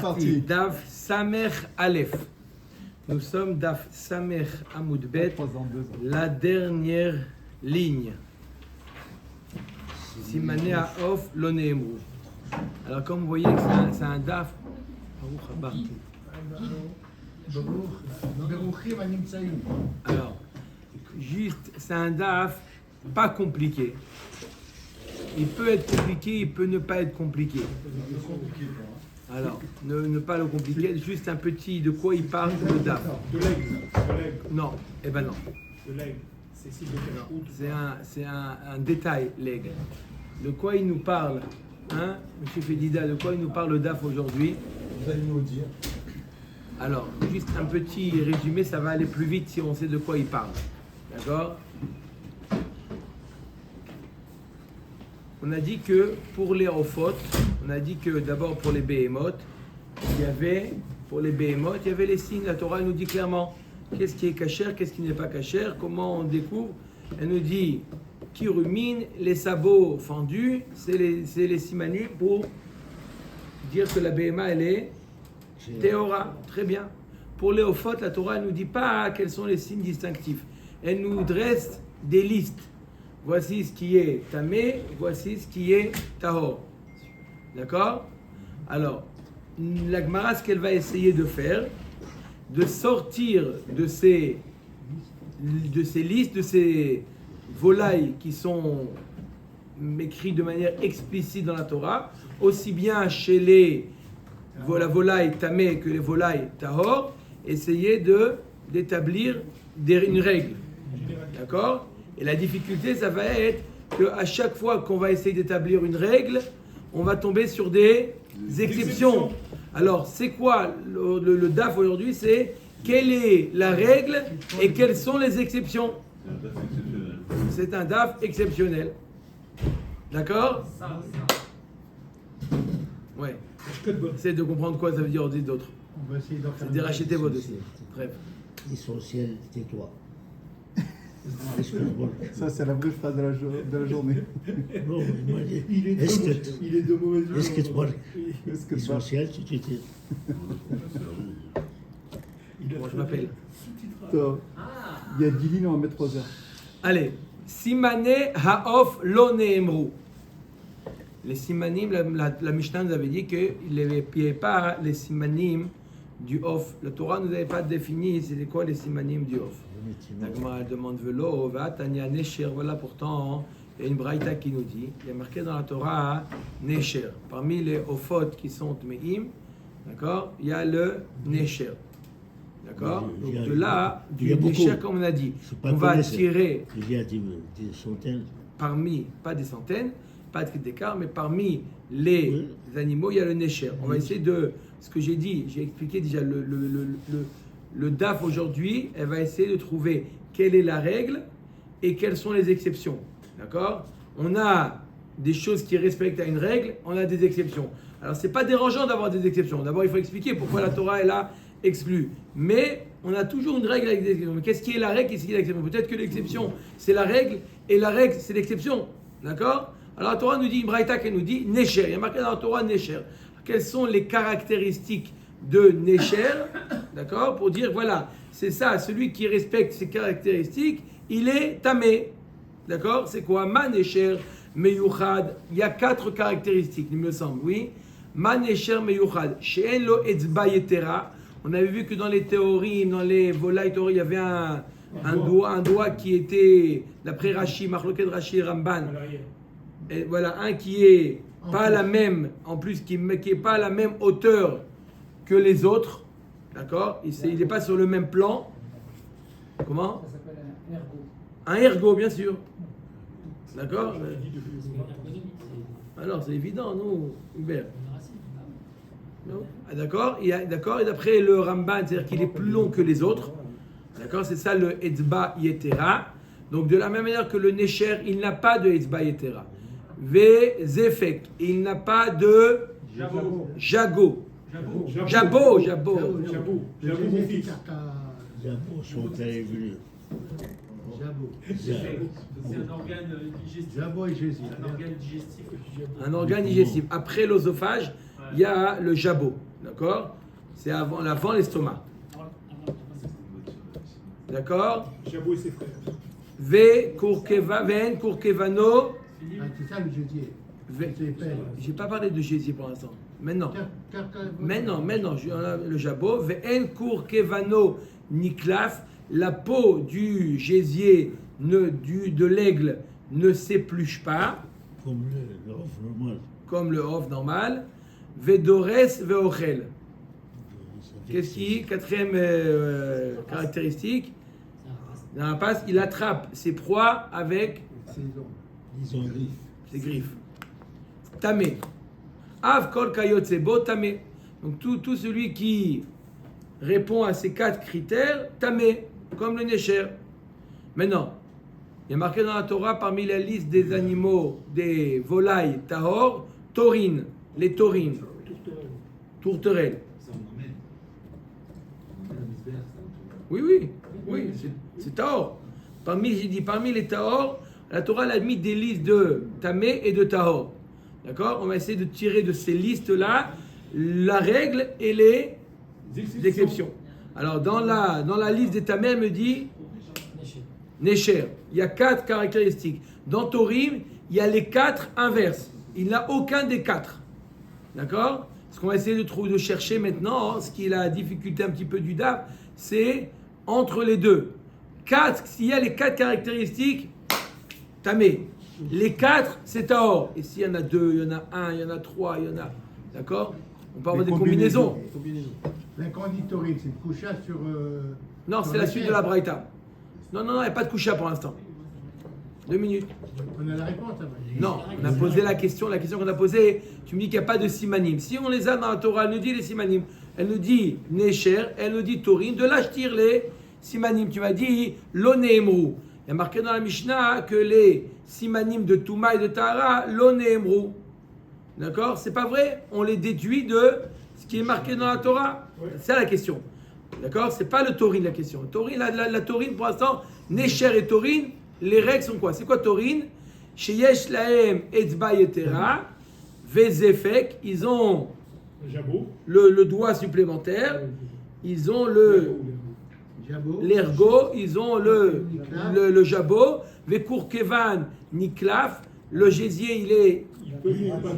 Parti. Daf Samer Aleph. Nous sommes Daf Samer Amoud Bet, la dernière ligne. Simane Haof Loneemru. Alors comme vous voyez, c'est un Daf. Alors, juste, c'est un Daf pas compliqué. Il peut être compliqué, il peut ne pas être compliqué. Alors, ne pas le compliquer, juste un petit de quoi il parle le DAF. De l'aigle. Non, eh ben non. De l'aigle. C'est un détail, l'aigle. De quoi il nous parle, hein, Monsieur Fédida, de quoi il nous parle le DAF aujourd'hui? Vous allez nous dire. Alors, juste un petit résumé, ça va aller plus vite si on sait de quoi il parle. D'accord? On a dit que pour les Ofot, on a dit que d'abord pour les Behemoth, il y avait les signes. La Torah nous dit clairement qu'est-ce qui est kasher, qu'est-ce qui n'est pas kasher, comment on découvre. Elle nous dit Kirumine, les sabots fendus, c'est les simanim pour dire que la Behema elle est Théora. Très bien. Pour les Ofot, la Torah ne nous dit pas quels sont les signes distinctifs. Elle nous dresse des listes. Voici ce qui est tamé, voici ce qui est tahor. D'accord? Alors, la Gemara, ce qu'elle va essayer de faire, de sortir de ces listes, de ces volailles qui sont écrites de manière explicite dans la Torah, aussi bien chez la volaille tamé que les volailles tahor, essayer d'établir une règle. D'accord? Et la difficulté, ça va être qu'à chaque fois qu'on va essayer d'établir une règle, on va tomber sur des exceptions. Alors, c'est quoi le DAF aujourd'hui? C'est quelle est la règle et quelles sont les exceptions? C'est un DAF exceptionnel. D'accord? Ouais. Essayez de comprendre quoi ça veut dire, on dit d'autres. C'est de racheter vos dossiers. Bref. L'essentiel, tais-toi. Ça, c'est la vraie phrase de la journée. Non, il est de mauvaise humeur. Est-ce que toi, l'essentiel, tu t'étais. Moi, je m'appelle. Il y a 10 lignes, on va mettre 3 heures. Allez. Simane Haof Lo Neemru. Les simanim, la Mishnah nous avait dit qu'il n'y avait pas les simanim du off. La Torah nous avait pas défini c'était quoi les simanim du off. La Gemara demande velo, va tanya nesher. Voilà pourtant il y a une braïta qui nous dit, il y a marqué dans la Torah nesher. Parmi les ofot qui sont meim, d'accord, il y a le nesher. D'accord. Donc de là, du nesher comme on a dit, on va tirer. Il y a des centaines. Parmi, pas des centaines, pas d'écart, mais parmi les animaux, il y a le nesher. On va essayer de ce que j'ai dit, j'ai expliqué déjà le DAF aujourd'hui, elle va essayer de trouver quelle est la règle et quelles sont les exceptions. D'accord? On a des choses qui respectent à une règle, on a des exceptions. Alors c'est pas dérangeant d'avoir des exceptions. D'abord il faut expliquer pourquoi la Torah elle a exclu. Mais on a toujours une règle avec des exceptions. Mais qu'est-ce qui est la règle, qu'est-ce qui est l'exception? Peut-être que l'exception c'est la règle et la règle c'est l'exception. D'accord? Alors la Torah nous dit, Braïta qui nous dit Nesher. Il y a marqué dans la Torah Nesher. Quelles sont les caractéristiques de Nesher, d'accord, pour dire voilà, c'est ça, celui qui respecte ces caractéristiques, il est tamé, d'accord, c'est quoi? Ma Nesher Meyuchad, il y a 4 caractéristiques, il me semble, oui. Ma Nesher Meyuchad, She'en lo etzba yetera, on avait vu que dans les théories, dans les volailles théories, il y avait un doigt qui était, d'après Rashi, Machloket Rashi Ramban, et voilà, un qui est pas la même, en plus qui est pas à la même hauteur que les autres, d'accord? Il n'est pas sur le même plan. Comment? Ça s'appelle un ergot. Un ergot, bien sûr. D'accord? Alors, c'est évident, non, Hubert? Non? Ah, d'accord? Et d'après le Ramban, c'est-à-dire qu'il est plus long que les autres. D'accord? C'est ça le Etzba Yetera. Donc, de la même manière que le Nesher, il n'a pas de Etzba Yetera. Zefek, il n'a pas de Jago. Jabot, Jabot, son père est venu. C'est un organe digestif. Un organe digestif. Après l'œsophage, il y a le jabot. D'accord? C'est avant l'estomac. D'accord? Jabot et ses frères. Ve kurkevano. C'est ça le gésier. J'ai pas parlé de gésier pour l'instant. Maintenant, le jabot. Ve'en kurkevano niklaf. La peau du gésier, de l'aigle, ne s'épluche pas. Comme le off normal. Comme le off normal. Ve'dores ve'ochel. Qu'est-ce qui? Quatrième caractéristique. Dans la passe, il attrape ses proies avec ses griffes. Tamé. Av kol kayotsebo tamé. Donc tout celui qui répond à ces 4 critères, tamé, comme le nécher. Maintenant, il y a marqué dans la Torah parmi la liste des animaux, des volailles tahor, taurines, les taurines, tourterelles. Oui, c'est tahor. Parmi les tahor, la Torah a mis des listes de tamé et de tahor. D'accord? On va essayer de tirer de ces listes-là la règle et les exceptions. Alors, dans la liste des tamé, elle me dit Nécher. Il y a 4 caractéristiques. Dans Torim, il y a les 4 inverses. Il n'a aucun des 4. D'accord? Ce qu'on va essayer de chercher maintenant, ce qui est la difficulté un petit peu du DAF, c'est entre les deux. S'il y a les 4 caractéristiques, tamé. Les 4, c'est tahor. Et s'il y en a 2, il y en a 1, il y en a 3, il y en a. D'accord? On peut avoir des combinaisons. La conditorine, c'est une coucha sur. Non, c'est la suite de la braïta. Non, il n'y a pas de coucha pour l'instant. 2 minutes. On a la réponse avant. Non, on a posé la question qu'on a posée, tu me dis qu'il n'y a pas de simanim. Si on les a dans la Torah, elle nous dit les simanim. Elle nous dit Nécher, elle nous dit Torin, de là je tire les simanim. Tu m'as dit Lonéemrou. Il y a marqué dans la Mishnah que les simanim de Touma et de Tahara, Lonéemrou. D'accord? C'est pas vrai? On les déduit de ce qui est marqué dans la Torah. C'est ça la question. D'accord? C'est pas le Torin la question. La Torin pour l'instant, Nécher et Torin, les règles sont quoi? C'est quoi Torin? Sheyesh lahem etzba yetera, vezefek, ils ont le doigt supplémentaire, ils ont l'ergot, ils ont le jabot, vekurkevan niklaf, le gésier il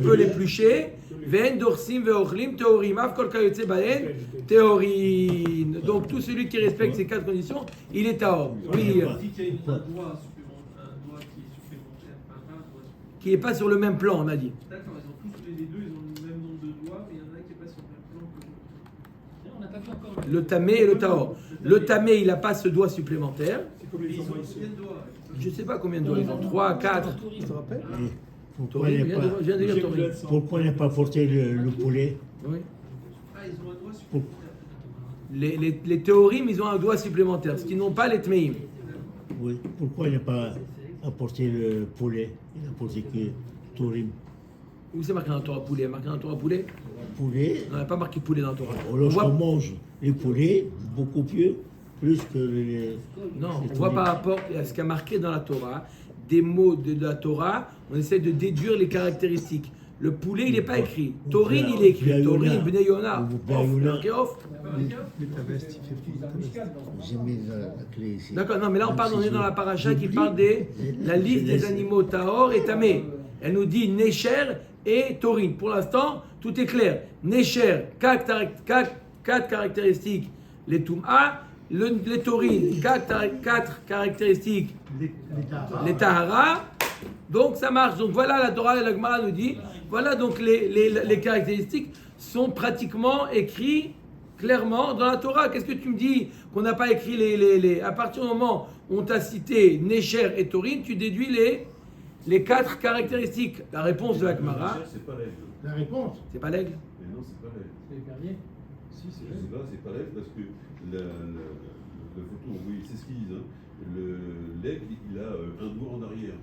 peut l'éplucher, ven dorsim veochlim teorim, av kol kayotze bahen teorin. Donc tout celui qui respecte ces 4 conditions, il est tahor. Oui. Qui n'est pas sur le même plan, on a dit. D'accord, ils ont tous les deux, ils ont le même nombre de doigts, mais il y en a un qui n'est pas sur le même plan que l'autre. On n'a pas fait encore Le tamé et le tahor. Le tamé, il n'a pas ce doigt supplémentaire. C'est comme les ils ont combien de doigts? Je ne sais pas combien de doigts ils ont. 3, 4. Tu te rappelles? Pourquoi il n'a pas porté le poulet? Oui. Ah, ils ont un doigt supplémentaire. Les théorim, ils ont un doigt supplémentaire, ce qu'ils n'ont pas les tmeim. Oui. Pourquoi il n'a pas apporté le poulet? Il n'a porté que Torim. Où c'est marqué dans la Torah poulet? Marqué dans la Torah poulet? Poulet. On n'a pas marqué poulet dans la Torah. Lorsqu'on mange les poulets, beaucoup plus que les. Non, on voit par rapport à ce qui a marqué dans la Torah, des mots de la Torah, on essaie de déduire les caractéristiques. Le poulet, il n'est pas écrit. Taurine, il est écrit. Taurine, Bnei Yona. Off. J'ai mis la clé ici. D'accord, non, mais là on est dans la paracha qui parle de la liste des animaux Tahor et Tamé. Elle nous dit Nécher et Taurine. Pour l'instant, tout est clair. Nécher, 4 caractéristiques, les Toum'a, les Taurines, 4 caractéristiques, les Tahara. Donc ça marche. Donc voilà, la Torah et la Gemara nous dit, voilà donc les caractéristiques sont pratiquement écrites clairement dans la Torah. Qu'est-ce que tu me dis qu'on n'a pas écrit les... À partir du moment où on t'a cité Nécher et Taurine, tu déduis les 4 caractéristiques. La réponse de la Gemara... C'est pas l'aigle. La réponse. C'est pas l'aigle. Mais non, c'est pas l'aigle. C'est les perriers. Si, c'est Je sais pas, c'est pas l'aigle parce que la photo, oui, c'est ce qu'ils disent. Hein. L'aigle, il a un doigt en arrière.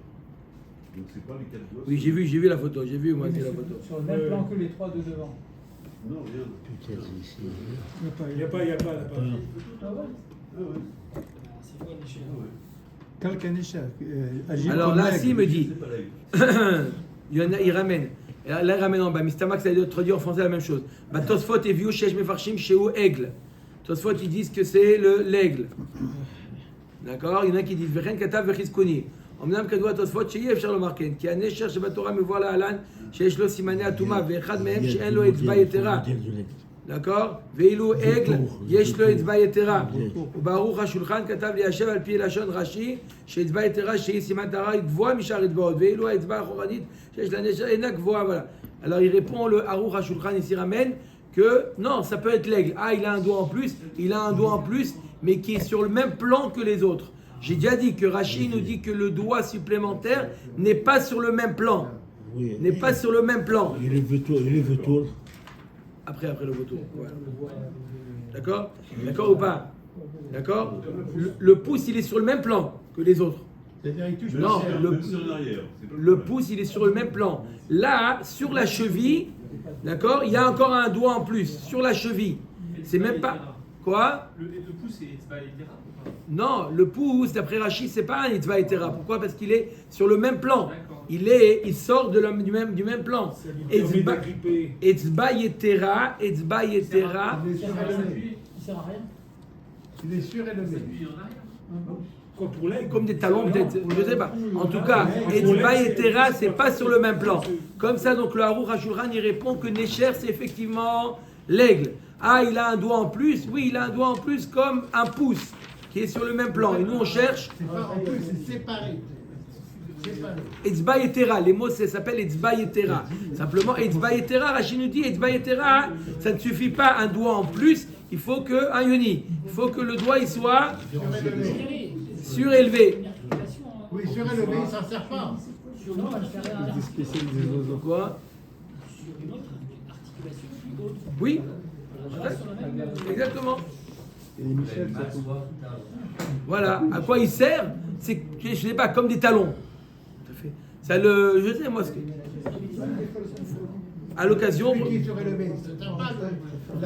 Donc c'est pas les 4 doigts. Oui, j'ai vu la photo. J'ai vu, moi, c'est la photo. sur le même plan que les 3 de devant. Non, rien. Peut-être ici. Il n'y a pas la page. Ah ouais. C'est quoi les chiens? Kalkanisha. Alors là, s'il me dit, C'est pas l'aigle. il ramène. Et là, il ramène en bas. Mistama, ça veut dire traduit en français la même chose. Bah, Tosfot et Viu, Shesh Mefarshim, Shehu, aigle. Tosfot, ils disent que c'est l'aigle. D'accord? Il y en a qui disent Vechen Katav Vechiskoni. אמנם כדוע התוספות שאי אפשר לומר כן, כי הנשר שבתורה מבוא להלן שיש לו סימני הטומאה ואחד מהם שאין לו אצבע יתרה. d'accord? ואילו עגל יש לו אצבע יתרה. וברוך השולחן כתב ליישב על פי לשון רש"י שאצבע יתרה שהיא סימן טהרה היא גבוהה משאר אצבעות, ואילו האצבע האחורנית שיש לה נשר אינה גבוהה. Voilà. Alors il répond le Aruch HaShulchan ici ramène que non, ça peut être l'aigle. Ah, il a un doigt en plus, mais qui est sur le même plan que les autres. J'ai déjà dit que Rashi nous dit que le doigt supplémentaire n'est pas sur le même plan. Oui. N'est pas sur le même plan. Il est vautour. Après le vautour. Voilà. D'accord? D'accord ou pas? D'accord? Le pouce, il est sur le même plan que les autres. Non, le pouce, il est sur le même plan. Là, sur la cheville, d'accord, il y a encore un doigt en plus. Sur la cheville. C'est même pas... Quoi? Le pouce, c'est Etzba Yetera ou pas? Non, le pouce, d'après Rashi, c'est pas un Etzba Yetera. Pourquoi? Parce qu'il est sur le même plan. D'accord. Il sort du même plan. Etzba Yetera. Il sert à rien. Il est surélevé. S'appuie en arrière. Pour l'aigle. Comme des talons, peut-être, je sais pas. En tout cas, Etzba Yetera, c'est pas sur le même plan. Comme ça, donc le Aruch HaShulchan, il répond que Necher, c'est effectivement l'aigle. Ah, il a un doigt en plus. Oui, il a un doigt en plus comme un pouce qui est sur le même plan. Et nous, on cherche. C'est pas en plus, c'est séparé. Etzba Yetera. Les mots, ça s'appelle Etzba Yetera. Simplement, Etzba Yetera, Rachid nous dit Etzba Yetera, ça ne suffit pas un doigt en plus. Il faut que, un yoni, il faut que le doigt il soit surélevé. Oui, surélevé, il s'en sert pas. Des spécialistes des oiseaux. Quoi? Oui. Exactement. Et Michel, ça tombe. Voilà. À quoi il sert? C'est, je sais pas, comme des talons. Tout à fait. Ça le, je sais moi ce que. À l'occasion. Celui qui est surélevé, ça ne sert pas de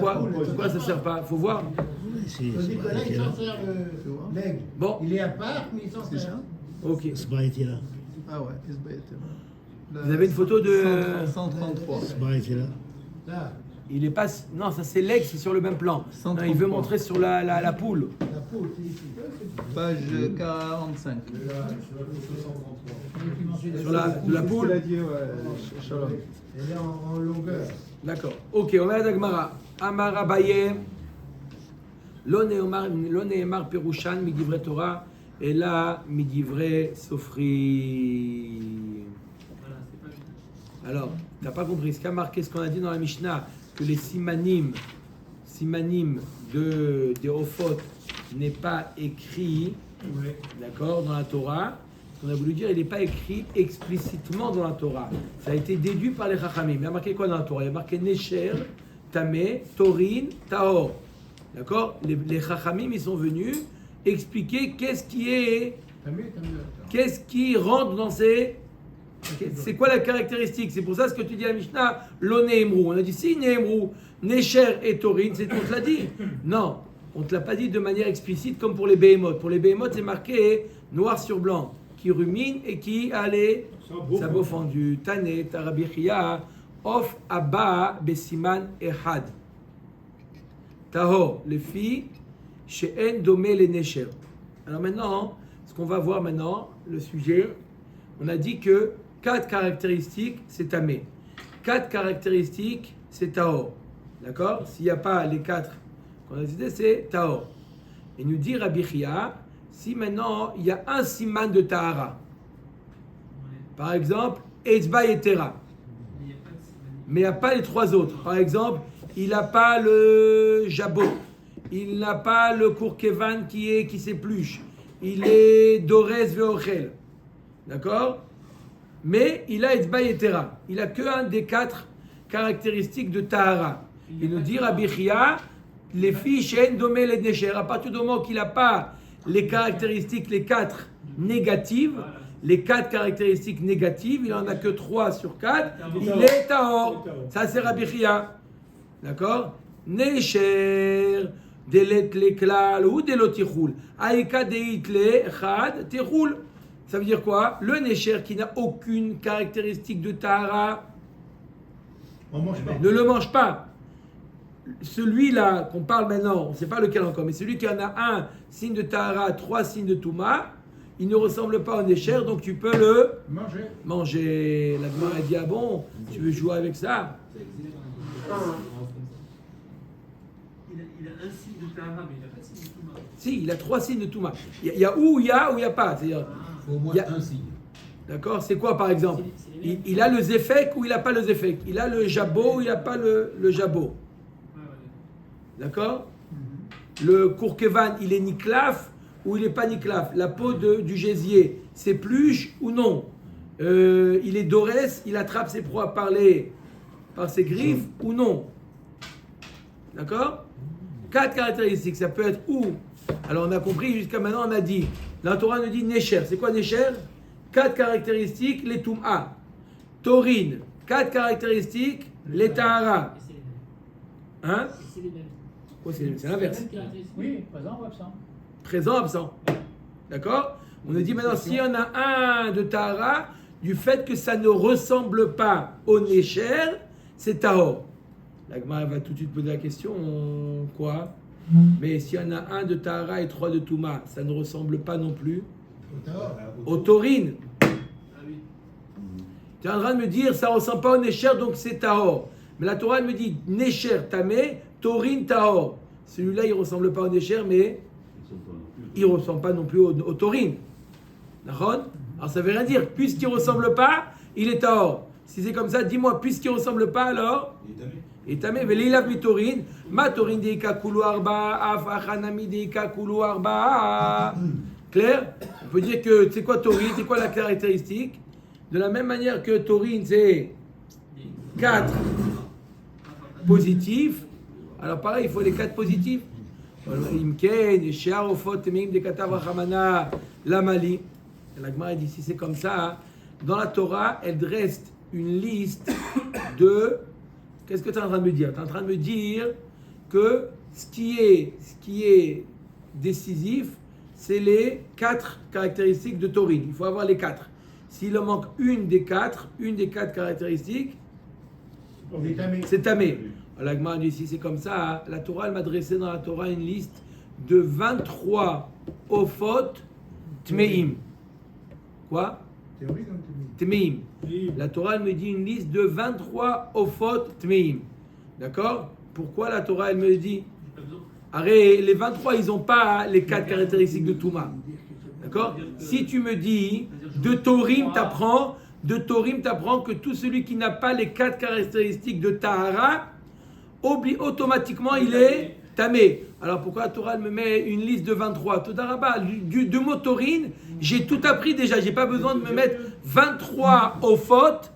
la poule. Pourquoi ça sert pas? Faut voir. Tandis que là, il s'en sert l'aigle. Bon. Il est à part, mais il s'en sert. Ok. Sba était là. Ah ouais, SB était là. Vous avez une photo de. 133. Sba était là. Là, Il est pas. Non, ça c'est l'aigle, c'est sur le même plan. Non, il veut montrer sur la poule. la poule, c'est ici. Page 45. Sur la poule. Il a dit, ouais, Shalom. Elle est en longueur. D'accord. Ok, on va à Dagmara. Amar Abaye. Lo ne'emar perushan midivre Torah. Et là, midivre Sofri. Voilà, c'est pas juste. Alors, tu n'as pas compris. Ce qu'a marqué, ce qu'on a dit dans la Mishnah, que les simanim des Ophot n'est pas écrit, d'accord, dans la Torah. Ce qu'on a voulu dire, il n'est pas écrit explicitement dans la Torah. Ça a été déduit par les Chachamim. Il y a marqué quoi dans la Torah? Il y a marqué Necher, Tameh, Torin, Tahor. D'accord? Les Chachamim, ils sont venus expliquer qu'est-ce qui rentre dans ces... C'est quoi la caractéristique? C'est pour ça ce que tu dis à la Mishnah, lo ne'emru. On a dit si ne'emru, Necher et Torin, c'est on te l'a dit. Non, on ne te l'a pas dit de manière explicite comme pour les Behemoth. Pour les Behemoth, c'est marqué noir sur blanc, qui rumine et qui a les sabots fendus. Tane, Tarabichia, Of Abba, Besiman Ehad. Tahor, les filles, She'en Domé les Necher. Alors maintenant, ce qu'on va voir maintenant, le sujet, on a dit que 4 caractéristiques, c'est Tamé. 4 caractéristiques, c'est Tahor. D'accord? S'il n'y a pas les 4 qu'on a cité, c'est Tahor. Et nous dit Rabbi Chia, si maintenant il y a un siman de Tahara, par exemple, Etzba Yetera, mais il n'y a pas les 3 autres. Par exemple, il n'a pas le jabot, il n'a pas le kourkevan qui s'épluche, il est dorez veochel. D'accord? Mais il a Etzba Yetera. Il a que un des 4 caractéristiques de Tahara. Il nous dit Rabbi Chia, les filles She'en Domé les Necher, à partir du moment qu'il n'a pas les caractéristiques, les 4 négatives, les 4 caractéristiques négatives, il n'en a que 3 sur 4, il est Tahor. Ça c'est Rabbi Chia. D'accord? Necher, delet leklal ou delot tichoul. Aïka deit le chad tichoul. Ça veut dire quoi? Le Necher qui n'a aucune caractéristique de Tahara, On mange pas. Ne le mange pas. Celui-là qu'on parle maintenant, on ne sait pas lequel encore, mais celui qui en a un signe de Tahara, 3 signes de Touma, il ne ressemble pas au Nécher, donc tu peux le Manger. manger. La Gemara a dit, ah bon, tu veux jouer avec ça? Il a un signe de Tahara, mais il n'a pas de signe de Touma. Si, il a 3 signes de Touma. Il y a où il y a ou il n'y a pas. C'est-à-dire, Faut au moins il y a- un signe. d'accord, c'est quoi par exemple? Il a le Zefek ou il n'a pas le Zefek? Il a le Jabot ou il n'a pas le Jabot? D'accord? Le Kourkevan, il est Niklaf ou il n'est pas Niklaf? La peau du gésier, c'est pluche ou non? Il est Dorès, il attrape ses proies par ses griffes ou non? D'accord? 4 caractéristiques, ça peut être où? Alors on a compris, jusqu'à maintenant on a dit, la Torah nous dit Nécher. C'est quoi Nécher? 4 caractéristiques, les Toum'a. Taurine, 4 caractéristiques, les Tahara. Et c'est les mêmes. Hein? Et c'est les mêmes. Oh, c'est l'inverse. C'est les mêmes caractéristiques. Oui, présent ou absent. Présent, absent. D'accord? On nous dit maintenant, s'il y en a un de Tahara, du fait que ça ne ressemble pas au Nécher, c'est Tahor. La Gemara va tout de suite poser la question, quoi? Mais s'il y en a un de Tahara et 3 de Touma, ça ne ressemble pas non plus au Taurine. Ah oui. Tu es en train de me dire, ça ne ressemble pas au Nécher, donc c'est Tahor. Mais la Torah elle me dit, Nécher, Tamé, Taurine, Tahor. Celui-là, il ne ressemble pas au Nécher, mais il ne ressemble pas non plus au Taurine. D'accord? Alors ça ne veut rien dire. Puisqu'il ne ressemble pas, il est Tahor. Si c'est comme ça, dis-moi, puisqu'il ne ressemble pas, alors il est Tamé. Mais l'Ilav mi Taurine, ma Taurine deika kulu arba, af achanami deika kulu arba. Clair? On peut dire que, c'est quoi Taurine? C'est quoi la caractéristique? De la même manière que Taurine, c'est 4 positifs. Alors pareil, il faut les 4 positifs. Imken, Shear, Ofot, Temeim, Dekatav, Achamana, Lamali. La Gemara dit, si c'est comme ça, dans la Torah, elle dresse une liste de... Qu'est-ce que tu es en train de me dire? Tu es en train de me dire que ce qui est décisif, c'est les 4 caractéristiques de Taurine. Il faut avoir les 4. S'il en manque une des 4 caractéristiques, c'est Tamé. La Gemara dit, si c'est comme ça, la Torah, elle m'a dressé dans la Torah une liste de 23 Ofot Tmeim. Quoi? Théorie ou théorie? Tmeim. La Torah, elle me dit une liste de 23 Ofot Tmeim. D'accord? Pourquoi la Torah, elle me dit? Arrête, les 23, ils n'ont pas les 4 caractéristiques de Touma. D'accord? Si tu me dis, de Taurim, t'apprends que tout celui qui n'a pas les 4 caractéristiques de Tahara, automatiquement, il est Tamé. Alors pourquoi la Torah elle me met une liste de 23? Todaraba, de mot Taurine, j'ai tout appris déjà. J'ai pas besoin de me mettre 23 Ofot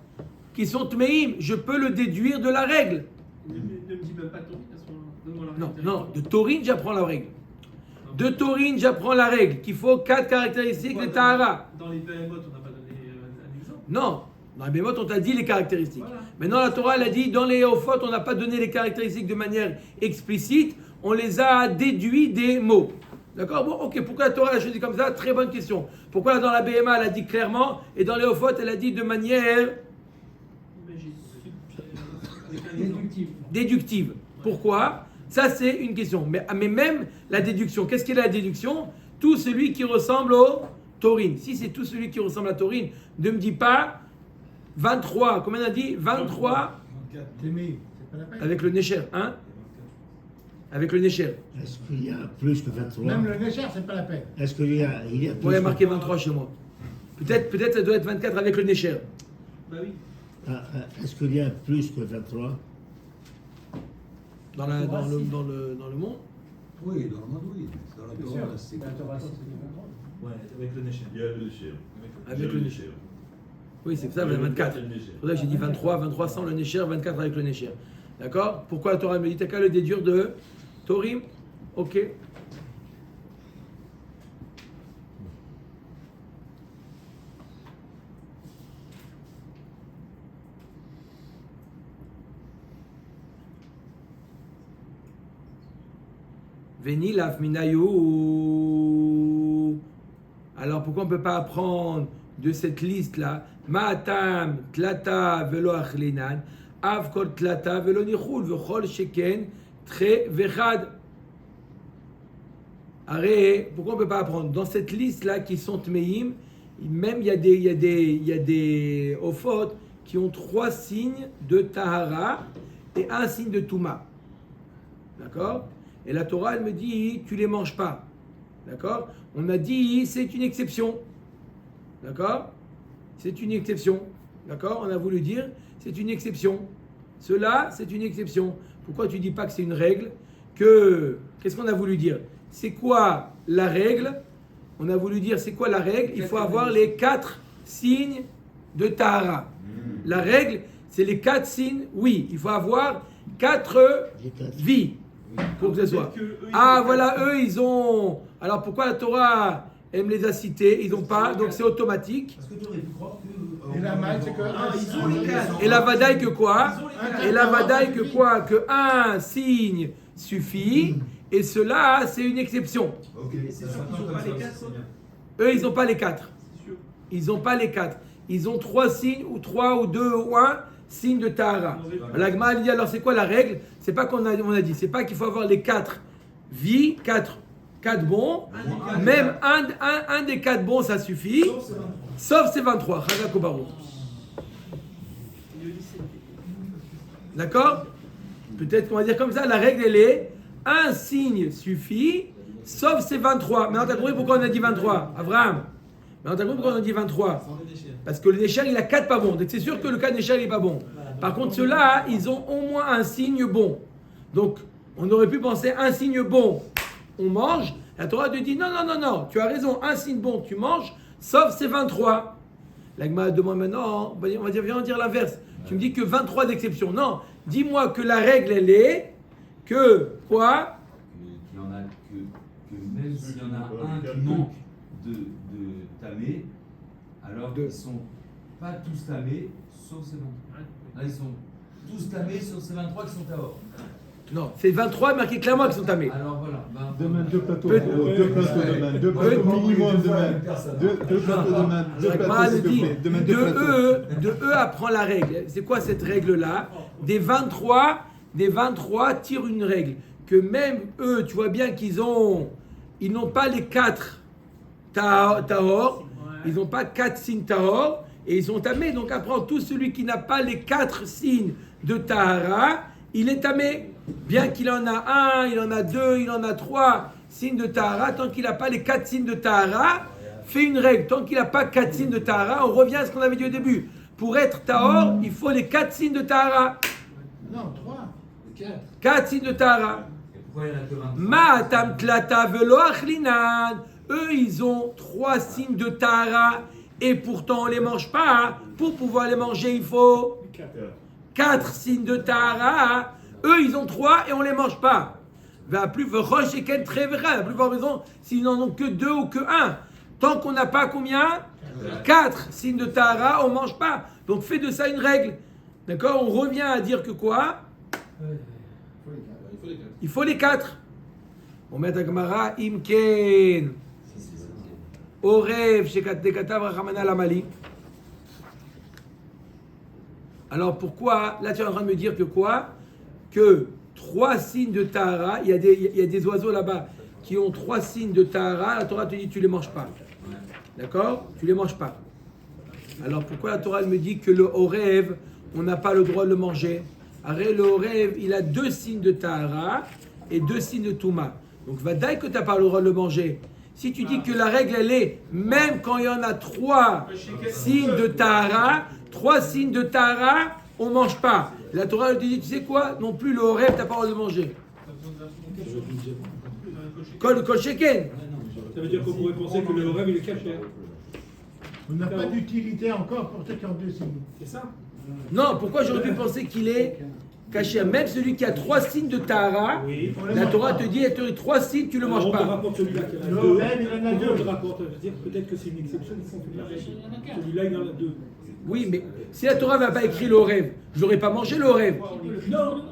qui sont Tmeim. Je peux le déduire de la règle. Ne me dis même pas Taurine à ce moment-là. Donne-moi la Non, règle. non, de Taurine, j'apprends la règle. De Taurine, j'apprends la règle qu'il faut 4 caractéristiques de Pourquoi Tahara. Dans les Behemoth, on n'a pas donné un exemple. Non, dans les Bémot, on t'a dit les caractéristiques. Voilà. Maintenant, la Torah, elle a dit, dans les Ofot, on n'a pas donné les caractéristiques de manière explicite, on les a déduits des mots. D'accord? Bon, ok, pourquoi la Torah a choisi comme ça? Très bonne question. Pourquoi dans la BMA, elle a dit clairement, et dans les Ofot, elle a dit de manière Imagine. Avec un exemple. déductive. Pourquoi? Ça, c'est une question. Mais même la déduction, qu'est-ce qu'est la déduction? Tout celui qui ressemble au Taurine. Si c'est tout celui qui ressemble à Taurine, ne me dis pas 23, combien on a dit? 23 Thémé, c'est pas la peine. avec le Nécher, hein? Avec le Nécher. Est-ce qu'il y a plus que 23? Même le Nécher, c'est pas la peine. Est-ce qu'il y a plus Moi, il y a marqué 23 chez moi. Peut-être ça doit être 24 avec le Nécher. Bah oui. Est-ce qu'il y a plus que 23? Dans le monde. Oui, dans le monde, oui. Dans la Torah, c'est Ouais, avec le Nécher. Il y a le Nécher. Avec le Nécher. Oui, c'est ça, Le 24. le Nécher. C'est pour ça que j'ai dit 23 sans le Nécher, 24 avec le Nécher. D'accord? Pourquoi la Torah me dit t'as qu'à le déduire de Torim? Ok. Veni laf minayou. Alors pourquoi on ne peut pas apprendre de cette liste-là? Ma'atam, tlata, velo achlinan. Av kol tlata velo nichul vechol sheken tre vechad. Arrête, pourquoi on ne peut pas apprendre? Dans cette liste-là qui sont tmeim, même il y a des ophot qui ont 3 signes de tahara et 1 signe de touma. D'accord? Et la Torah, elle me dit, tu les manges pas. D'accord? On a dit, c'est une exception. D'accord? C'est une exception. D'accord? On a voulu dire, c'est une exception. Cela, c'est une exception. Pourquoi tu dis pas que c'est une règle? Qu'est-ce qu'on a voulu dire? C'est quoi la règle? On a voulu dire, c'est quoi la règle? Il faut avoir les 4 signes de tahara. La règle, c'est les 4 signes. Oui, il faut avoir 4 vies pour que ce soit. Ah, voilà, eux, ils ont. Alors pourquoi la Torah, elle me les a cités? Ils n'ont pas, donc c'est automatique. Parce que tu aurais pu croire que. Et la maille, c'est que ils ont les 4. Et la vadaï que quoi? Ils ont les Et la vadaï que quoi? Que un signe suffit. Et cela, c'est une exception. Ok, C'est sûr qu'ils n'ont pas les 4 autres. Eux, ils n'ont pas les 4. C'est sûr. Ils n'ont pas les 4. Ils ont 3 signes, ou 3, ou 2, ou 1 signe de tahara. La Gemara dit alors c'est quoi la règle? C'est pas qu'on a dit, c'est pas qu'il faut avoir les 4 vies, 4 bons. Même un des 4 bons, ça suffit. Sauf ces 23. Chagak ou Baruch. D'accord? Peut-être qu'on va dire comme ça, la règle elle est un signe suffit, sauf ces 23. Maintenant, tu as compris pourquoi on a dit 23, Abraham? Maintenant, tu as compris pourquoi on a dit 23? Parce que le Nécher, il a 4 pas bons. Donc, c'est sûr que le cas Nécher, il n'est pas bon. Par contre, ceux-là, ils ont au moins un signe bon. Donc, on aurait pu penser un signe bon, on mange. La Torah te dit non, tu as raison, un signe bon, tu manges, sauf ces 23. L'Agma demande maintenant, on va dire, viens dire l'inverse. Tu me dis que 23 d'exception. Non, dis-moi que la règle, elle est que quoi? Qu'il y en a que même s'il y en a un qui manque de tamé, alors ils sont pas tous tamés, sauf ces 23. Là, ils sont tous tamés, sauf ces 23 qui sont tahor. Non, c'est 23 marqué clairement qui sont tamés. Alors voilà. Demain, 2 plateaux. 2 plateaux demain. 2 plateaux minimum demain. 2 plateaux demain. 2 plateaux, s'il te plaît. Demain, 2 plateaux. De eux apprend la règle. C'est quoi cette règle-là? Des 23 tirent une règle. Que même eux, tu vois bien ils n'ont pas les 4 tahor. Ils n'ont pas 4 signes tahor. Et ils sont tamés. Donc apprend tout celui qui n'a pas les 4 signes de tahara, il est tamé. Bien qu'il en a 1, il en a 2, il en a 3 signes de tahara, tant qu'il n'a pas les 4 signes de tahara, fait une règle. Tant qu'il n'a pas 4 signes de tahara, on revient à ce qu'on avait dit au début. Pour être tahor, il faut les 4 signes de tahara. Non, 3. 4 signes de tahara. Pourquoi il n'y en a que 23? Ma'atam tlata velo achlinan. Eux, ils ont 3 signes de tahara et pourtant on ne les mange pas. Pour pouvoir les manger, il faut 4 signes de tahara. Eux, ils ont 3 et on ne les mange pas. La plupart raison, s'ils n'en ont que 2 ou que 1. Tant qu'on n'a pas combien? 4 signes de tahara, on ne mange pas. Donc fais de ça une règle. D'accord? On revient à dire que quoi? Il faut les 4. On met à Gemara, Imken. Orev, Shekatekav, Rachamana, Lamali. Alors pourquoi? Là tu es en train de me dire que quoi? Que 3 signes de tahara, il y a des oiseaux là-bas qui ont 3 signes de tahara, la Torah te dit tu les manges pas. D'accord? Tu les manges pas. Alors pourquoi la Torah me dit que le Orev, on n'a pas le droit de le manger? Arrête, le Orev, il a 2 signes de tahara et 2 signes de touma. Donc vadaï que tu n'as pas le droit de le manger. Si tu dis que la règle elle est, même quand il y en a 3 signes de tahara, 3 signes de tahara, on ne mange pas. La Torah elle te dit, tu sais quoi? Non plus le Orev, tu n'as pas le droit de le manger. Kol sheken. Ça veut dire qu'on pourrait penser que le rêve il est caché. On n'a pas d'utilité encore pour ceux qui ont 2 signes. C'est ça? Non, pourquoi j'aurais pu penser qu'il est caché? Même celui qui a 3 signes de tahara, Oui. la Torah te dit, 3 signes, tu ne le manges On te pas. rapporte celui-là qui en a Le 2. rêve, il en a 2. On te rapporte, je veux dire, peut-être que c'est une exception, ils font plus la règle. Celui-là, il en a 2. Oui, mais si la Torah n'avait pas écrit le Orev, je n'aurais pas mangé le Orev. Non.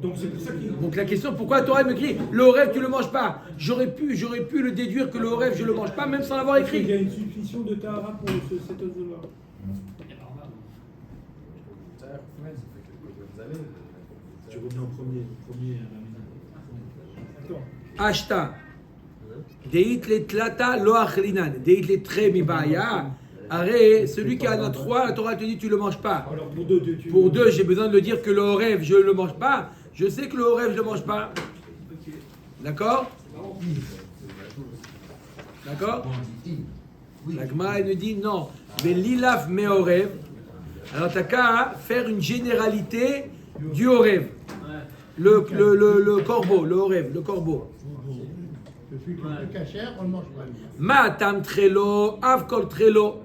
Donc c'est pour ça qu'il. Donc la question, pourquoi la Torah me écrit le Orev, tu ne le manges pas? J'aurais pu le déduire que le Orev, je ne le mange pas, même sans l'avoir Il y écrit. a une suspicion de tahara pour cet oiseau-là. Tu reviens au premier Ashta. Deit le tlata lo achrinan. Deit le tre mi baya. Arrête, celui qui en a 3, la Torah te dit tu le manges pas. Alors Pour 2, j'ai besoin de le dire que le rêve, je le mange pas. Je sais que le rêve, je le mange pas. D'accord? D'accord? La Gemara elle me dit non. Mais l'ilaf me rêve. Alors t'as qu'à faire une généralité du rêve. Le corbeau, le rêve, le corbeau. Celui qui est cachère, on ne mange pas. Matam trelo, avkol trelo.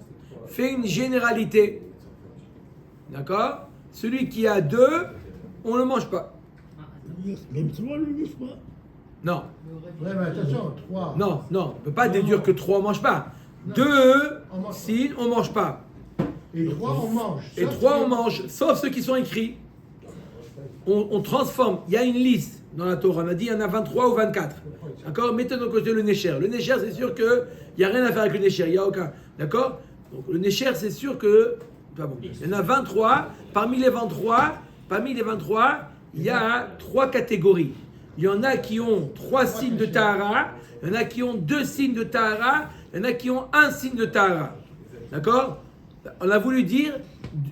Fais une généralité. D'accord? Celui qui a 2, on ne le mange pas. Même 3, ne le mange pas. Non. Ouais, mais attention, 3. Non, non. On ne peut pas déduire que 3, on ne mange pas. 2, signes, on ne mange pas. Et 3, on mange. Et 3, on mange, sauf ceux qui sont écrits. On transforme. Il y a une liste dans la Torah. On a dit il y en a 23 ou 24. D'accord? Mettez de côté le Nécher. Le Nécher, c'est sûr qu'il n'y a rien à faire avec le Nécher. Il n'y a aucun. D'accord? Donc le Nécher, c'est sûr que. Pas bon. Il y en a 23. Parmi les 23, il y a 3 catégories. Il y en a qui ont 3 signes de Tahara. Il y en a qui ont 2 signes de Tahara. Il y en a qui ont 1 signe de Tahara. D'accord? On a voulu dire,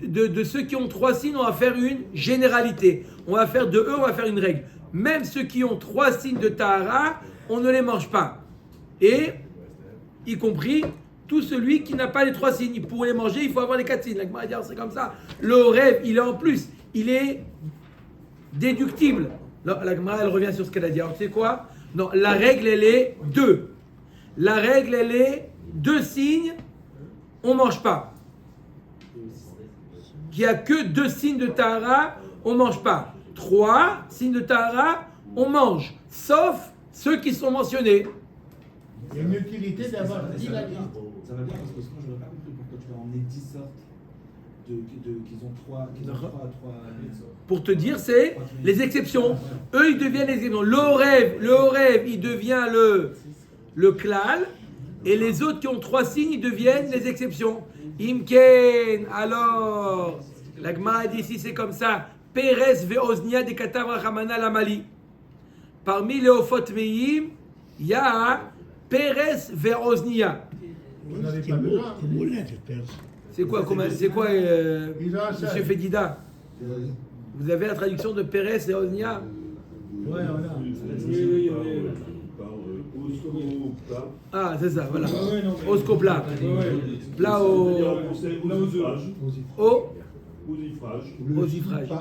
de ceux qui ont 3 signes, on va faire une généralité. On va faire de eux, on va faire une règle. Même ceux qui ont 3 signes de Tahara, on ne les mange pas. Et, y compris, tout celui qui n'a pas les 3 signes. Pour les manger, il faut avoir les 4 signes. La Gemara dit, c'est comme ça. Le rêve, il est en plus. Il est déductible. La Gemara, elle revient sur ce qu'elle a dit. Alors, tu sais quoi? Non, la règle, elle est 2. La règle, elle est 2 signes, on ne mange pas. Qu'il n'y a que 2 signes de Tahara, on ne mange pas. 3 signes de Tahara, on mange. Sauf ceux qui sont mentionnés. Il y a une utilité d'avoir dit la liste. Ça va bien parce que sinon je n'aurais pas compris pourquoi tu vas emmener 10 sortes qu'ils ont 3. Pour te dire, c'est les exceptions. Eux, ils deviennent les exceptions. Le rêve, il devient le klal. Et les autres qui ont 3 signes, ils deviennent les exceptions. Imken, alors, la Gemara dit ici, c'est comme ça. Peres ve'oznia de katav rachamana lamali. Parmi les ofot meim, il y a Peres ve'oznia. Vous n'avez pas besoin. C'est quoi, Monsieur Fedida? Vous avez la traduction de Peres et Oznia? Ouais, voilà. Ah, c'est ça, voilà. Oscoplat. Plat au zifrage.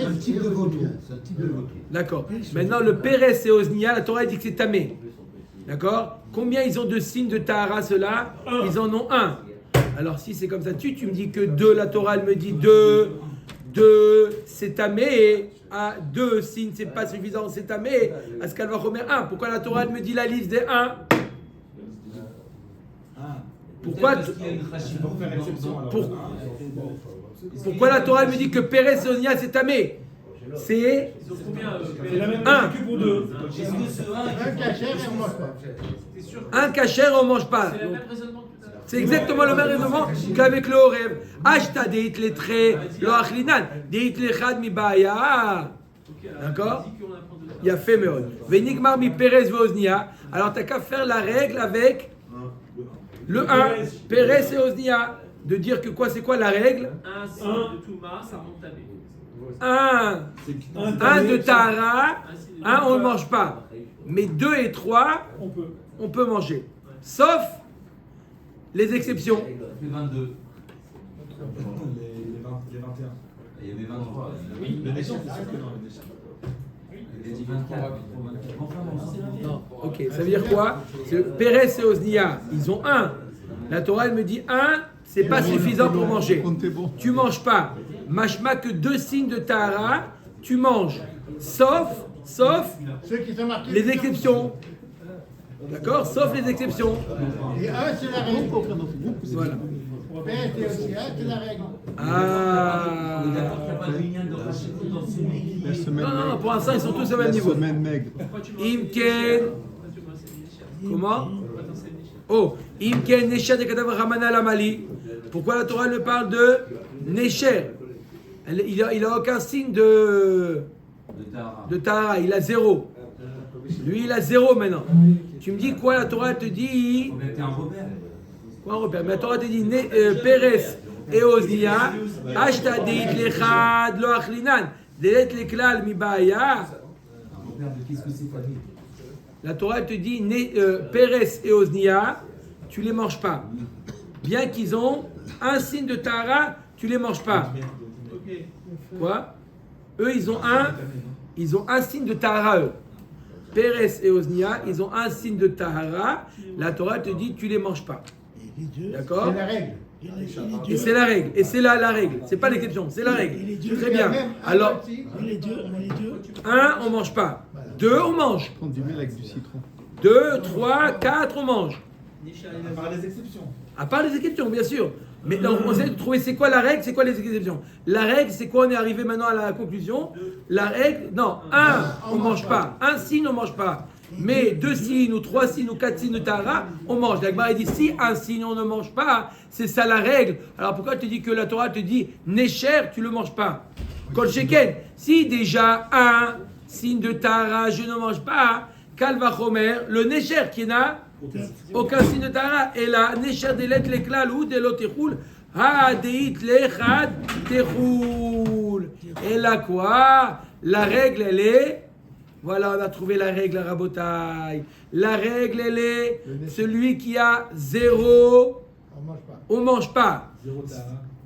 Un type de vautour. C'est un type de vautour. D'accord. Maintenant, le Pérez et Oznia, la Torah dit que c'est tamé. D'accord? Combien ils ont de signes de Tahara, ceux-là? Ils en ont 1. Alors, si c'est comme ça, tu me dis que 2, la Torah, elle me dit 2, c'est tamé. À 2 signes, c'est pas suffisant, c'est tamé. À ce qu'elle va remettre 1. Pourquoi la Torah, elle me dit la liste des 1? Pourquoi Pourquoi la Torah elle me dit que Pérez et Oznia c'est tamé? C'est 1. Un cachère et on ne mange pas. Un cachère on ne mange pas. C'est le même raisonnement que tout à l'heure. C'est exactement le même raisonnement qu'avec le Horev. Ashta deit le tre lo achlinan deit le chad mi baya. D'accord? Il a fait meod. Venigmar mi Pérez ve Oznia. Alors t'as qu'à faire la règle avec le 1, Pérez et Oznia. De dire que quoi, c'est quoi la règle? Un signe de Touma, ça monte à B. 1 de Tahara, 1 on ne mange pas. Mais 2 et 3, on peut manger. Sauf les exceptions. Les 22. Les 21. Il y avait 23. Oui, le Néchant, c'est sûr que non, le Néchant. Il a dit 24. Non, ok, ça veut dire quoi? Pérez et Oznia, ils ont 1. La Torah, elle me dit 1, c'est pas suffisant pour manger. Tu manges pas. Mashma que 2 signes de Tahara, tu manges. Sauf Ceux qui sont marqués. les exceptions. D'accord? Sauf les exceptions. Et 1, c'est la règle. Voilà. Pérez et Oznia, c'est la règle. Ah. Il n'y a pas de lien de rachis dans ce milieu. Non, pour l'instant, ils sont tous au même niveau. Imken. Comment? Oh, Imken Nesher de Kadav Ramana Lamali. Pourquoi la Torah me parle de Nesher? Il a aucun signe de Tahara. Il a 0. Lui, il a 0 maintenant. Tu me dis quoi? La Torah te dit. On mettait un repère. Quoi un repère? Mais la Torah te dit Pérez et Oznia, Ashtadit lechad lo achlinan, Delet leklal mi ba'aya. Un repère de qu'est-ce que c'est famille. La Torah te dit Pérez et Oznia, tu les manges pas. Bien qu'ils ont un signe de Tahara, tu les manges pas. Quoi? Eux, ils ont un signe de Tahara, eux. Pérez et Oznia, ils ont un signe de Tahara. La Torah te dit, tu les manges pas. D'accord? C'est la règle. Et c'est la règle. Et c'est la règle. C'est pas l'exception, c'est la règle. Très bien. Alors, un, on mange pas. Deux, on mange. Prendre du miel avec du citron. 2, 3, 4, on mange. À part les exceptions. À part les exceptions, bien sûr. Mais donc, on essaie de trouver c'est quoi la règle, c'est quoi les exceptions. La règle, c'est quoi? On est arrivé maintenant à la conclusion. La règle, non, un, on mange pas. Un signe, on mange pas. Mais 2 signes, ou 3 signes, ou 4 signes de Tahara, on mange. La Gemara dit si un signe, on ne mange pas, c'est ça la règle. Alors pourquoi tu dis que la Torah te dit Nécher, tu le manges pas? Kol Sheken, si déjà un signe de Tahara, je ne mange pas, Kal Vachomer, le Nécher qui n'a aucun signe de Tahara, et la Nécher des lettres l'éclat ou des lots techoul, ha deit lechad techoul. Et là quoi? La règle elle est. Voilà, on a trouvé la règle à Rabotaï. La règle, elle est celui qui a 0, on ne mange pas.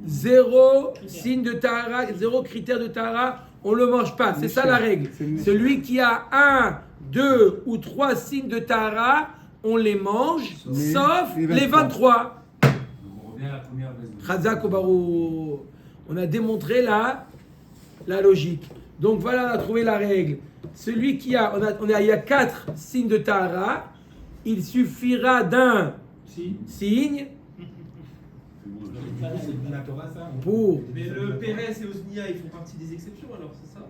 0 signe de Tahara, 0 critère de Tahara, on ne le mange pas. C'est ça la règle. Celui qui a 1, 2 ou 3 signes de Tahara, on les mange, sauf les 23. Donc on revient à la première base. Chazak ou Barou. On a démontré la logique. Donc voilà, on a trouvé la règle. Celui qui a, il y a 4 signes de Tahara, il suffira d'un signe pour. Mais le Pérez et Oznia, ils font partie des exceptions alors, c'est ça?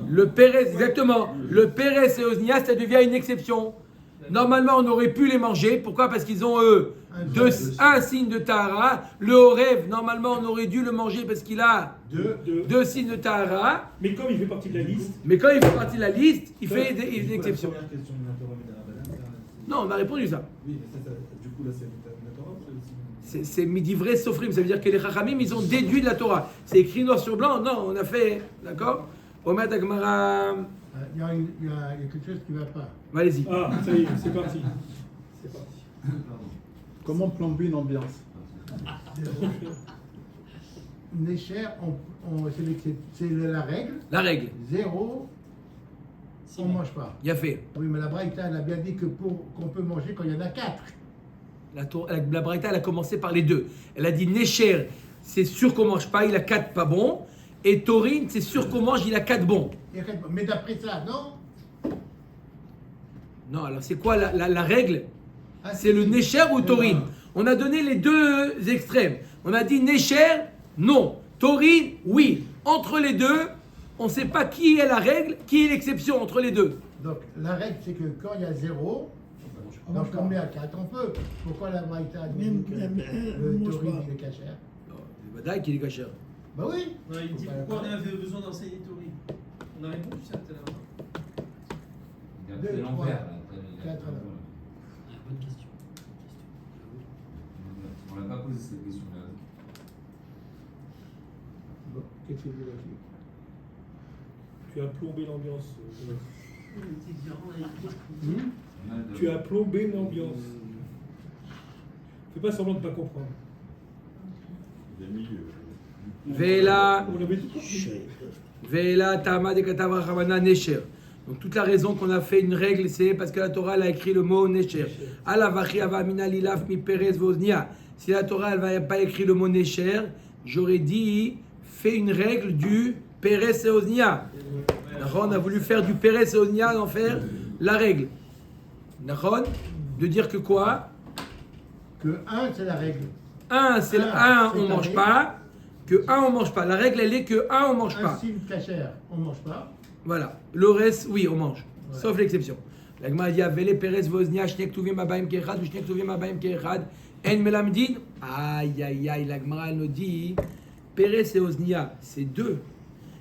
Le Pérez, exactement. Le Pérez et Oznia, ça devient une exception. Normalement, on aurait pu les manger. Pourquoi? Parce qu'ils ont un signe de Tahara. Le Horev, normalement, on aurait dû le manger parce qu'il a 2 signes de Tahara. Mais comme il fait partie de la liste. Il fait des exceptions. Non, on a répondu ça. Oui, mais ça, du coup, là, c'est la Torah ou c'est C'est midi vrai sofrim, ça veut dire que les Chachamim, ils ont déduit de la Torah. C'est écrit noir sur blanc. Non, on a fait. D'accord? Omer Agmara. Il y a quelque chose qui ne va pas. Allez-y. Ah, ça y est, c'est parti. Comment plomber une ambiance? Nécher, c'est la règle. La règle. 0, on ne mange pas. Il a fait. Oui, mais la Braïta, elle a bien dit qu'on peut manger quand il y en a 4. La Braïta, elle a commencé par les 2. Elle a dit Nécher, c'est sûr qu'on mange pas, il a 4 pas bons. Et Taurine, c'est sûr qu'on mange, il a 4 bons. Mais d'après ça, non? Non, alors c'est quoi la règle? Ah, C'est le Nécher ou Taurine? On a donné les 2 extrêmes. On a dit Nécher, non. Taurine, oui. Entre les 2, on ne sait pas qui est la règle, qui est l'exception entre les 2. Donc la règle, c'est que quand il y a 0, donc on met à 4, on peut. Pourquoi la Braïta a dit que le taurine il est cachère? Le Badaï qui est cachère. Bah oui. Non, il dit pourquoi on avait besoin d'enseigner Taurine. On a répondu ça tout à l'heure. C'est l'envers là. 4 alors. Bonne question. On l'a pas posé cette question-là. Bon, qu'est-ce que vous voulez dire? Tu as plombé l'ambiance. On a de- Tu as plombé l'ambiance. Fais pas semblant de ne pas comprendre. Il a mis. Vela, On avait tout compris. Vela, Tama de Katavra Ramana Nécher. Donc toute la raison qu'on a fait une règle, c'est parce que la Torah elle a écrit le mot Nécher. Alavachi avamina lilaf mi Perez voznia. Si la Torah elle n'avait pas écrit le mot Nécher, j'aurais dit fais une règle du Perez et Oznia. On a voulu faire du Perez et Oznia, d'en faire la règle. D'accord? De dire que quoi? Que 1, c'est la règle. 1, c'est le 1, on mange pas. Que 1, on mange pas. La règle, elle est que 1, on mange Un pas. signe cachère, on ne mange pas. Voilà. Le reste, oui, on mange. Ouais. Sauf l'exception. La Gemara dit Avele Perez Voznia, Shnek Tuvim Abaim Kechad, ou Shnek Tuvim Abaim Kechad, En Melamdin. Aïe, aïe, aïe. La Gemara, elle nous dit Pérez et Osnia, c'est 2.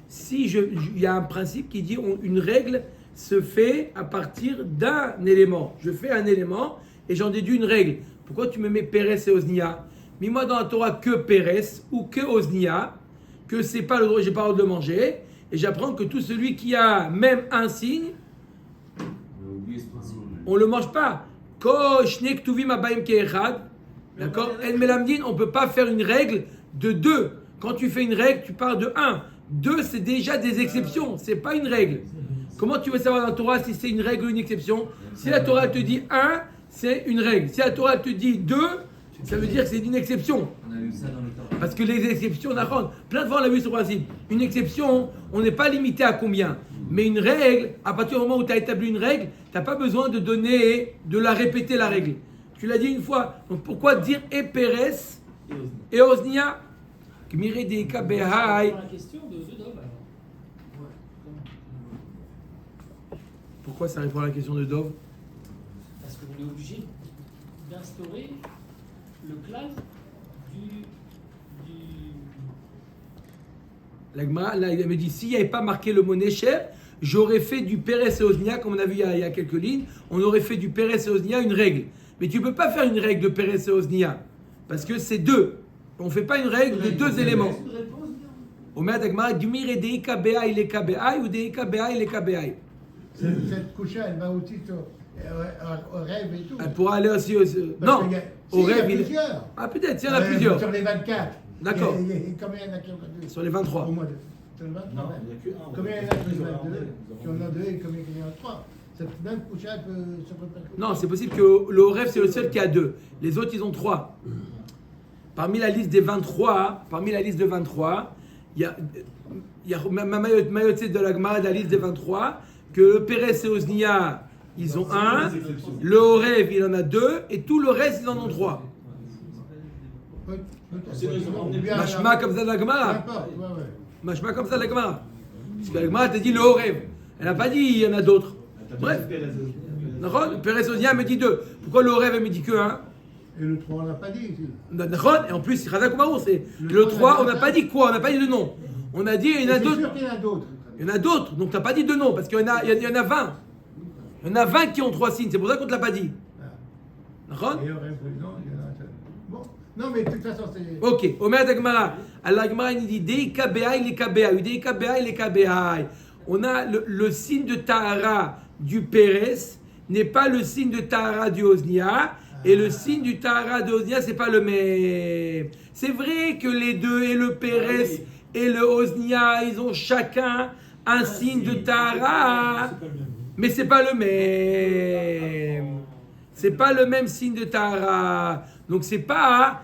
Si il y a un principe qui dit une règle se fait à partir d'un élément. Je fais un élément et j'en déduis une règle. Pourquoi tu me mets Pérez et Osnia? Mets-moi dans la Torah que Pérez ou que Osnia, que c'est pas le droit, j'ai pas le droit de le manger, et j'apprends que tout celui qui a même un signe, on le mange pas. D'accord? En Melamdin, on peut pas faire une règle de 2. Quand tu fais une règle, tu pars de 1. 2, c'est déjà des exceptions, c'est pas une règle. Comment tu veux savoir dans la Torah si c'est une règle ou une exception? Si la Torah te dit 1, c'est une règle. Si la Torah te dit 2, ça veut dire que c'est une exception. On a vu ça dans le Torah. Parce que les exceptions, plein de fois on a vu ce principe. Une exception, on n'est pas limité à combien. Mais une règle, à partir du moment où tu as établi une règle, tu n'as pas besoin de la répéter la règle. Tu l'as dit une fois. Donc pourquoi dire et Pérez et Osnia? C'est la question de Dov alors. Pourquoi ça répond à la question de Dov? Parce qu'on est obligé d'instaurer le classe du... La Gemara, là, il me dit, s'il n'y avait pas marqué le mot Nécher, j'aurais fait du Pérez et Osnia, comme on a vu il y a quelques lignes, on aurait fait du Pérez et Osnia une règle. Mais tu ne peux pas faire une règle de Pérez et Osnia, parce que c'est 2. On ne fait pas une règle de 2 éléments. On met à la Gemara, Gmir et Deika Be'ai le Kabe'ai ou Deika Be'ai le Kabe'ai. Cette couche-là, elle va aussi au rêve et tout. Elle pourra aller aussi non, au rêve. Il y a plusieurs. Ah, peut-être, s'il y en a plusieurs. Sur les 24. D'accord. Combien il y en a qui ont 2? Sur les 23. Au moins 2. Sur les 23. Non, il n'y a que un. Combien il y en a qui ont 2 et combien il y en a 3? Cette même couche-là peut se répercuter. Non, c'est possible que le rêve, c'est le seul qui a 2. Les autres, ils ont 3. Parmi la liste des 23, il y a Mayotse de la Gemara de la liste des 23, que le Pérez et Osnia, ils ont 1, le Horev, il en a 2, et tout le reste, ils en ont 3. Machma comme ça de la Gemara. Machma comme ça de la Gemara. Parce que la Gemara t'a dit le Horev. Elle n'a pas dit il y en a d'autres. Bref. Le Pérez et Osnia me dit 2. Pourquoi le Horev, elle me dit que 1? Et le 3, on n'a pas dit. Et en plus, c'est le 3, on n'a pas dit quoi? On n'a pas dit de nom. On a dit il y en a d'autres. Il y en a d'autres. Il y en a d'autres, donc tu n'as pas dit de nom, parce qu'il y en a 20. Il y en a 20 qui ont 3 signes, c'est pour ça qu'on ne te l'a pas dit. D'accord? Bon, non, mais de toute façon, c'est. Ok, Omer Dagmara. Allah Gmara, il dit Deika Be'ai le Kabe'ai, Deika Be'ai le Kabe'ai. On a le signe de Tahara du Pérez, n'est pas le signe de Tahara du Osnia. Et le signe du Tahara de Osnia, c'est pas le même. C'est vrai que les deux, et le Pérez et le Osnia, ils ont chacun un signe de Tahara. Mais c'est pas le même. C'est pas le même signe de Tahara. Donc c'est pas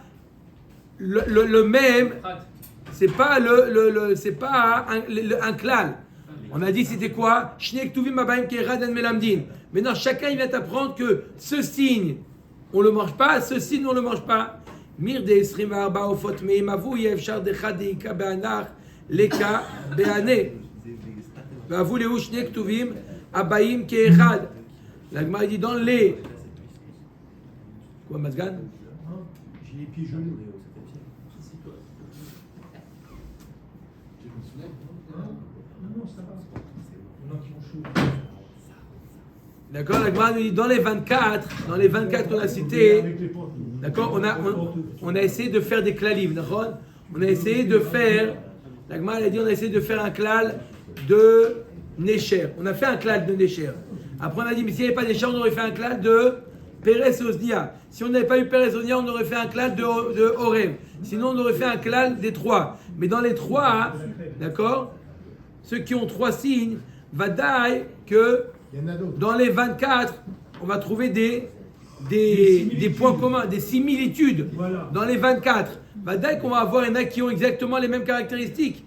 le même. C'est pas c'est pas un klal. On a dit c'était quoi? Shnek tuvim abayim ke'erad en melamdin. Maintenant chacun il vient t'apprendre que ce signe on le mange pas, ce signe on le mange pas. Mir de 24 ofot meim avu yefshar dechad deika be'anach leka be'ane. Vavu lehu shnek tuvim abayim ke'erad. La Gemara dit dans les quoi Mazgan? J'ai les pieds gelés. Non, ça va. Il y en a qui ont chaud. D'accord, la Gemara nous dit dans les 24 qu'on a cités, d'accord, on a essayé de faire des klalim, d'accord? On a essayé de faire, la Gemara a dit on a essayé de faire un klal de Nécher. On a fait un klal de Nécher. Après on a dit mais s'il n'y avait pas Nécher, on aurait fait un klal de Pérez et Osnia. Si on n'avait pas eu Pérez et Osnia, on aurait fait un klal de Horev. Sinon on aurait fait un klal des 3. Mais dans les 3, d'accord, ceux qui ont 3 signes, vadaï que dans les 24, on va trouver des points communs, des similitudes. Voilà. Dans les 24, vadaï qu'on va avoir, il y en a qui ont exactement les mêmes caractéristiques.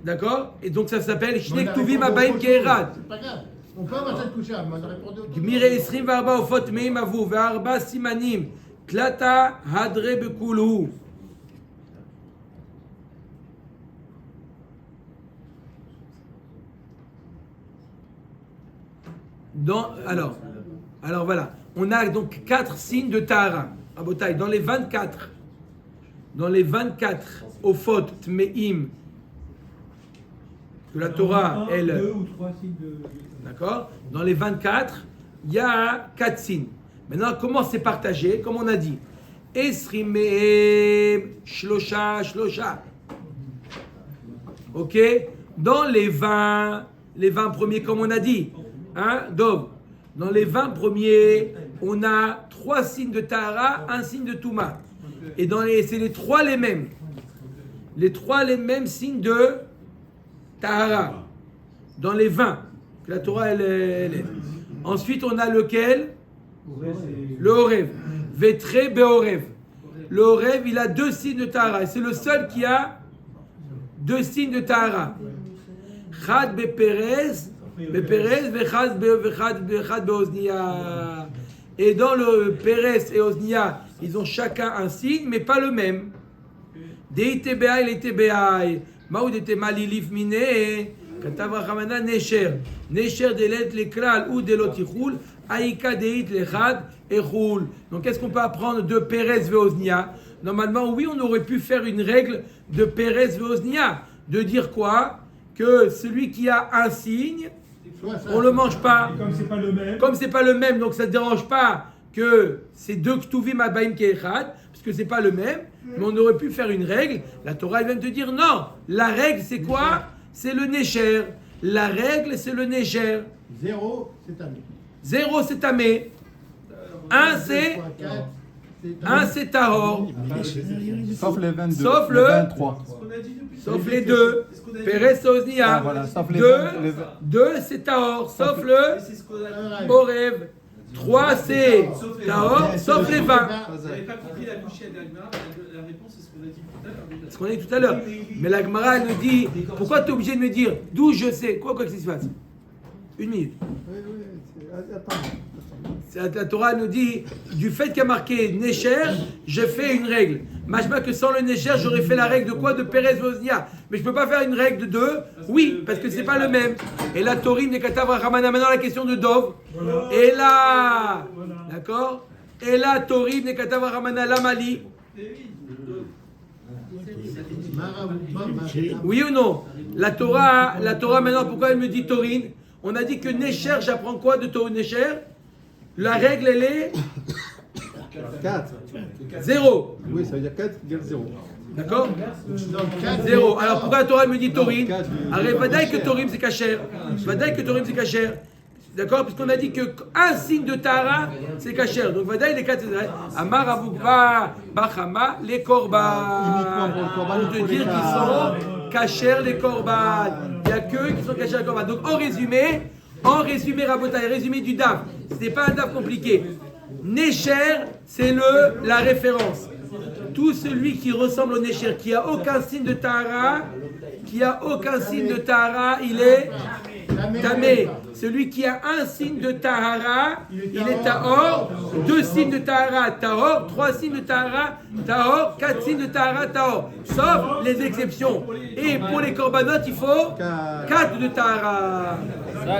D'accord? Et donc ça s'appelle Shnek Tuvim Abayim Ke'erad. C'est pas grave. On peut avoir cette couche-là, mais on a répondu au Gmire Esrim Varba Ofot Meim Avu Varba Simanim Klata Hadre Bekulu. Alors voilà, on a donc 4 signes de Tahara. Abotai, dans les 24, dans les 24 Ofot Tmeim, que la Torah, elle. 2 ou 3 signes de. D'accord? Dans les 24, il y a 4 signes. Maintenant, comment c'est partagé? Comme on a dit. Esrimehem, Shlosha, Shlosha. Ok? Dans les 20 premiers, comme on a dit. Hein? Donc, dans les 20 premiers, on a 3 signes de Tahara, 1 signe de Touma. Et c'est les 3 les mêmes. Les 3 les mêmes signes de Tahara. Dans les 20. Que la Torah, elle est. Ensuite, on a lequel? Le Horev. Vetre Behorev. Le Horev, il a 2 signes de Tahara. Et c'est le seul qui a 2 signes de Tahara. Chad Beperez, Vechad Beoznia. Et dans le Perez et Oznia, ils ont chacun un signe, mais pas le même. Deite Be'ai, Leite Be'ai. Maoud était malilif miné. Katav Rachamana Nesher. Nesher delet leklal ou delotichul. Aïka deit lechad echul. Donc, qu'est-ce qu'on peut apprendre de Perez Veoznia? Normalement, oui, on aurait pu faire une règle de Perez Veoznia. De dire quoi? Que celui qui a un signe, on ne le mange pas. Et comme c'est pas le même. Comme c'est pas le même, donc ça ne dérange pas que c'est 2 ktuvim abaim keechad, parce que c'est pas le même. Mais on aurait pu faire une règle. La Torah elle vient de te dire non. La règle c'est quoi? C'est le Nesher. La règle c'est le Nesher. 0, c'est tamé. 0 c'est tamé. 1 c'est tahor. Sauf les 22. Sauf les le 23. Sauf les 2. Perez Oznia. Voilà, sauf les 2 c'est tahor. Sauf le Horev. 3 c'est tahor. Sauf les 20. Vous n'avez pas compris la bouchée d'Agmara, la réponse c'est ce qu'on a dit tout à l'heure. Ce qu'on a dit tout à l'heure. Mais la Gemara elle nous dit, pourquoi tu es obligé de me dire d'où je sais? Quoi que ce se passe? Une minute. La Torah nous dit, du fait qu'il y a marqué Nesher, je fais une règle. Machma que sans le Nesher, j'aurais fait la règle de quoi? De Perez Voznia. Mais je ne peux pas faire une règle de 2. Oui, parce que c'est pas le même. Et la Torim n'est Katav Rachamana. Maintenant la question de Dov. Et là, d'accord? Et là, Torim n'est Katav Rachamana Lamali. Oui ou non? La Torah maintenant, pourquoi elle me dit Torin? On a dit que Nesher, j'apprends quoi de Torah Nesher? La règle, elle est 4. 0. Oui, ça veut dire 4 égale 0. D'accord? 0. Alors pourquoi la Torah me dit Torim? Alors, Vadaï que Torim c'est Kacher. Vadaï que Torim c'est Kacher. D'accord? Puisqu'on a dit qu'un signe de Tahara c'est Kacher. Donc Vadaï les 4 c'est vrai. Amar Avukba Bachama les Korban. Pour te dire qu'ils sont Kacher les Korban. Il n'y a qu'eux qui sont Kacher les Korban. Donc en résumé, Rabotai, résumé du DAF. Ce n'est pas un DAF compliqué. Nesher, c'est la référence. Tout celui qui ressemble au Nesher, qui n'a aucun signe de Tahara, il est Tamé. Celui qui a un signe de Tahara, il est Tahor. 2 signes de Tahara, Tahor. 3 signes de Tahara, Tahor. 4 signes de Tahara, Tahor. Sauf les exceptions. Et pour les korbanot, il faut 4 de Tahara.